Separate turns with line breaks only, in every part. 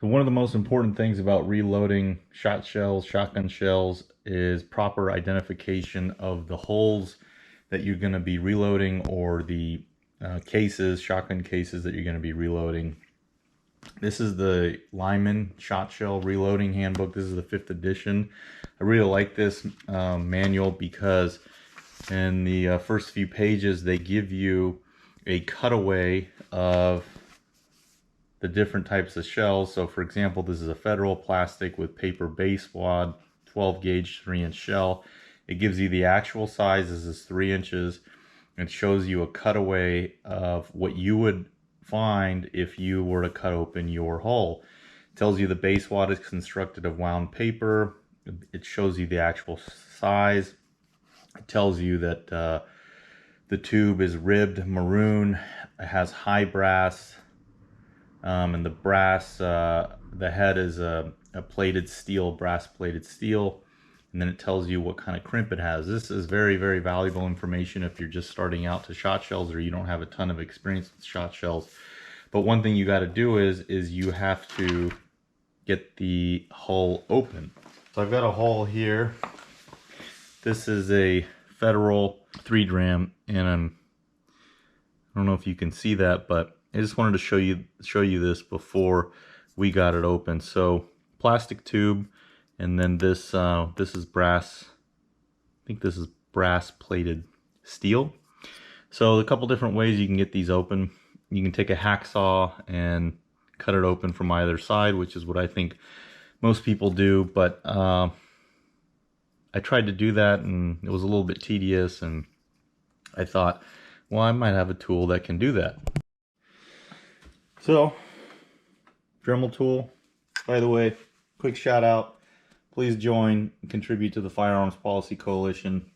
So one of the most important things about reloading shot shells, shotgun shells, is proper identification of the holes that you're going to be reloading, or the cases, shotgun cases that you're going to be reloading. This is the Lyman Shotshell Reloading Handbook. This is the 5th edition. I really like this manual because in the first few pages they give you a cutaway of the different types of shells. So for example, this is a Federal plastic with paper base wad, 12 gauge 3-inch shell. It gives you the actual size. This is 3 inches. It shows you a cutaway of what you would find if you were to cut open your hull. It tells you the base wad is constructed of wound paper. It shows you the actual size. It tells you that the tube is ribbed maroon. It has high brass. And the brass, the head is a plated steel, brass plated steel, and then it tells you what kind of crimp it has. This is very, very valuable information if you're just starting out to shot shells or you don't have a ton of experience with shot shells. But one thing you got to do is you have to get the hull open. So I've got a hull here. This is a Federal 3-dram, and I don't know if you can see that, but I just wanted to show you this before we got it open. So plastic tube, and then this is brass. I think this is brass plated steel. So a couple different ways you can get these open. You can take a hacksaw and cut it open from either side, which is what I think most people do. But I tried to do that, and it was a little bit tedious, and I thought, well, I might have a tool that can do that. So, Dremel tool. By the way, quick shout out. Please join and contribute to the Firearms Policy Coalition.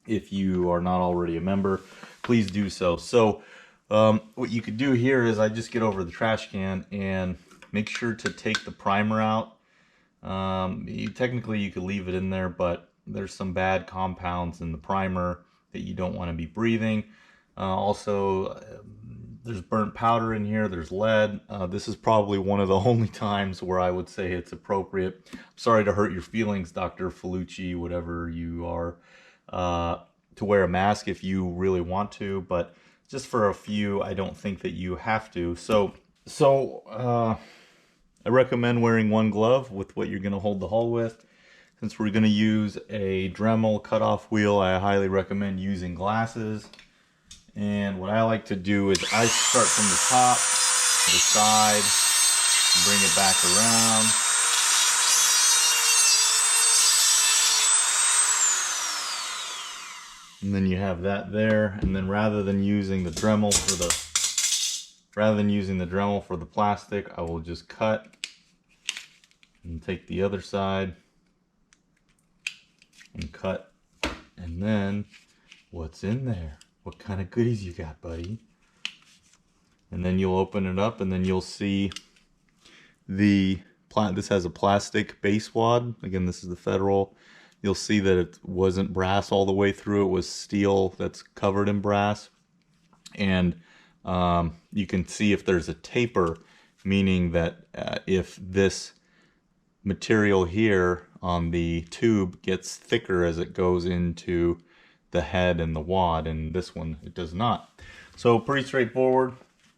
If you are not already a member, please do so. So, what you could do here is I just get over the trash can and make sure to take the primer out. Technically you could leave it in there, but there's some bad compounds in the primer that you don't want to be breathing. Also, there's burnt powder in here, there's lead. This is probably one of the only times where I would say it's appropriate. I'm sorry to hurt your feelings, Dr. Felucci, whatever you are, to wear a mask if you really want to, but just for a few, I don't think that you have to. So I recommend wearing one glove with what you're going to hold the hull with. Since we're going to use a Dremel cutoff wheel, I highly recommend using glasses. And what I like to do is I start from the top to the side, bring it back around. And then you have that there. And then rather than using the Dremel for the plastic, I will just cut and take the other side and cut. And then what's in there? What kind of goodies you got, buddy? And then you'll open it up, and then you'll see this has a plastic base wad. Again, this is the Federal. You'll see that it wasn't brass all the way through. It was steel that's covered in brass. And you can see if there's a taper, meaning that if this material here on the tube gets thicker as it goes into the head and the wad, and this one it does not. So pretty straightforward,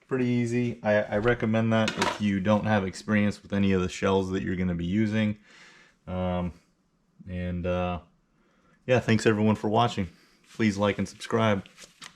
pretty easy. I recommend that if you don't have experience with any of the shells that you're going to be using. Yeah, thanks everyone for watching. Please like and subscribe.